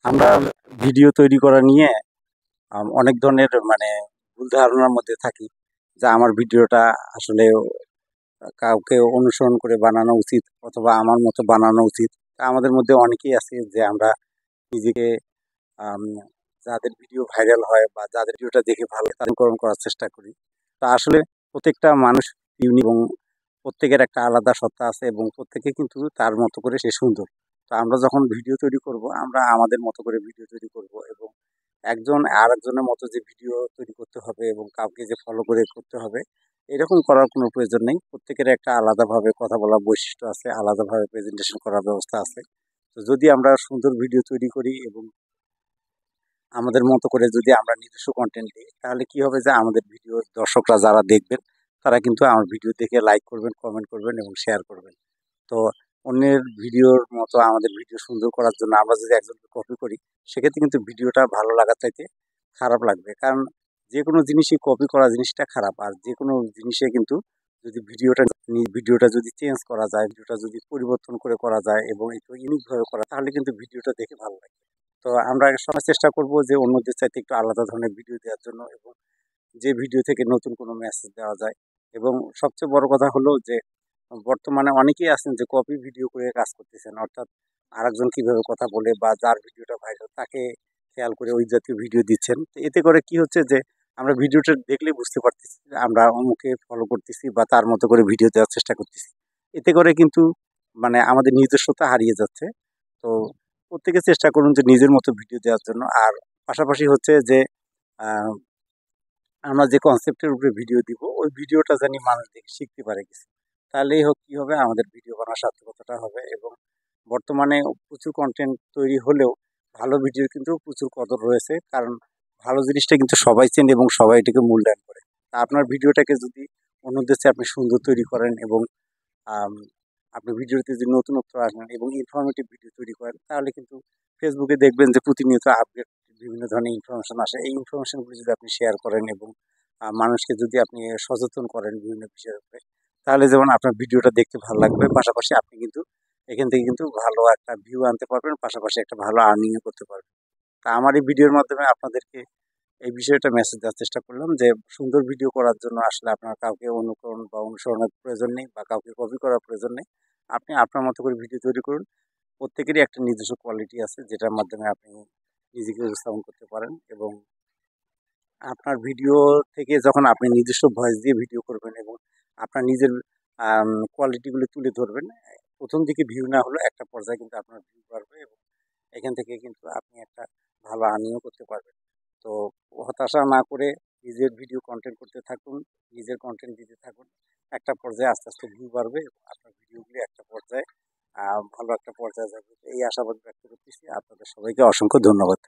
আমরা ভিডিও তৈরি করা নিয়ে অনেক ধরনের ভুল ধারণার মধ্যে থাকি, যা আমার ভিডিওটা আসলে কাউকে অনুসরণ করে বানানো উচিত অথবা আমার মতো বানানো উচিত। তা আমাদের মধ্যে অনেকেই আছে যে আমরা নিজেকে আম যাদের ভিডিও ভাইরাল হয় বা যাদের ভিডিওটা দেখে ভালো লাগে তাদের অনুকরণ করার চেষ্টা করি। তা আসলে প্রত্যেকটা মানুষ ইউনিক এবং প্রত্যেকের একটা আলাদা সত্তা আছে এবং প্রত্যেকে কিন্তু তার মতো করে সে সুন্দর। তো আমরা যখন ভিডিও তৈরি করব, আমরা আমাদের মতো করে ভিডিও তৈরি করব এবং একজন আরেকজনের মতো যে ভিডিও তৈরি করতে হবে এবং কাউকে যে ফলো করে করতে হবে, এরকম করার কোনো প্রয়োজন নেই। প্রত্যেকের একটা আলাদাভাবে কথা বলার বৈশিষ্ট্য আছে, আলাদাভাবে প্রেজেন্টেশন করার ব্যবস্থা আছে। তো যদি আমরা সুন্দর ভিডিও তৈরি করি এবং আমাদের মতো করে যদি আমরা নিজস্ব কনটেন্ট দিই, তাহলে কি হবে যে আমাদের ভিডিও দর্শকরা যারা দেখবেন, তারা কিন্তু আমার ভিডিও দেখে লাইক করবেন, কমেন্ট করবেন এবং শেয়ার করবেন। তো অন্যের ভিডিওর মতো আমাদের ভিডিও সুন্দর করার জন্য আমরা যদি একজনকে কপি করি, সেক্ষেত্রে কিন্তু ভিডিওটা ভালো লাগার চাইতে খারাপ লাগবে। কারণ যেকোনো জিনিসই কপি করা জিনিসটা খারাপ। আর যেকোনো জিনিসে কিন্তু যদি ভিডিওটা যদি চেঞ্জ করা যায়, ভিডিওটা যদি পরিবর্তন করে করা যায় এবং একটু ইউনিকভাবে করা, তাহলে কিন্তু ভিডিওটা দেখে ভালো লাগে। তো আমরা সবাই চেষ্টা করব যে অন্যদের চাইতে একটু আলাদা ধরনের ভিডিও দেওয়ার জন্য এবং যে ভিডিও থেকে নতুন কোনো মেসেজ দেওয়া যায়। এবং সবচেয়ে বড় কথা হলো যে বর্তমানে অনেকেই আছেন যে কপি ভিডিও করে কাজ করতেছেন। অর্থাৎ আরেকজন কিভাবে কথা বলে বা যার ভিডিওটা ভাইরাল তাকে খেয়াল করে ওই জাতীয় ভিডিও দিচ্ছেন। তো এতে করে কি হচ্ছে যে আমরা ভিডিওটা দেখলেই বুঝতে পারতেছি যে আমরা অমুকে ফলো করতেছি বা তার মতো করে ভিডিও দেওয়ার চেষ্টা করতেছি। এতে করে কিন্তু আমাদের নিজস্বতা হারিয়ে যাচ্ছে। তো প্রত্যেকে চেষ্টা করুন যে নিজের মতো ভিডিও দেওয়ার জন্য। আর পাশাপাশি হচ্ছে যে আ আমরা যে কনসেপ্টের উপরে ভিডিও দিব, ওই ভিডিওটা জানি মানুষ দেখে শিখতে পারে কিছু। তাহলেই কি হবে, আমাদের ভিডিও বানার সার্থকতাটা হবে এবং বর্তমানে প্রচুর কনটেন্ট তৈরি হলেও ভালো ভিডিওর কিন্তু প্রচুর কদর রয়েছে। কারণ ভালো জিনিসটা কিন্তু সবাই চেনে এবং সবাই এটাকে মূল্যায়ন করে। তা আপনার ভিডিওটাকে যদি অন্যদের চেয়ে আপনি সুন্দর তৈরি করেন এবং আম আপনি ভিডিওতে যদি নতুনত্ব আনেন এবং ইনফরমেটিভ ভিডিও তৈরি করেন, তাহলে কিন্তু ফেসবুকে দেখবেন যে প্রতিনিয়ত আপডেট বিভিন্ন ধরনের ইনফরমেশন আসে। এই ইনফরমেশনগুলো যদি আপনি শেয়ার করেন এবং মানুষকে যদি আপনি সচেতন করেন বিভিন্ন বিষয়ের উপরে, তাহলে যেমন আপনার ভিডিওটা দেখতে ভালো লাগবে। পাশাপাশি আপনি কিন্তু এখান থেকে কিন্তু ভালো একটা ভিউ আনতে পারবেন। পাশাপাশি একটা ভালো আর্নিংও করতে পারবেন। তা আমার এই ভিডিওর মাধ্যমে আপনাদেরকে এই বিষয়টা মেসেজ দেওয়ার চেষ্টা করলাম যে সুন্দর ভিডিও করার জন্য আসলে আপনার কাউকে অনুকরণ বা অনুসরণের প্রয়োজন নেই বা কাউকে কপি করার প্রয়োজন নেই। আপনি আপনার মতো করে ভিডিও তৈরি করুন। প্রত্যেকেরই একটা নিজস্ব কোয়ালিটি আছে যেটার মাধ্যমে আপনি নিজেকে উপস্থাপন করতে পারেন এবং আপনার ভিডিও থেকে যখন আপনি নিজস্ব ভয়েস দিয়ে ভিডিও করবেন এবং আপনার নিজের কোয়ালিটিগুলো তুলে ধরবেন, ১ম দিকে ভিউ না হলেও একটা পর্যায়ে কিন্তু আপনার ভিউ বাড়বে এবং এখান থেকে কিন্তু আপনি একটা ভালো আর্নিংও করতে পারবেন। তো হতাশা না করে নিজের ভিডিও কনটেন্ট করতে থাকুন, নিজের কনটেন্ট দিতে থাকুন। একটা পর্যায়ে আস্তে, আস্তে ভিউ বাড়বে এবং আপনার ভিডিওগুলি একটা পর্যায়ে ভালো একটা পর্যায়ে যাবে। এই আশাবাদ ব্যক্ত করতেছি। আপনাদের সবাইকে অসংখ্য ধন্যবাদ।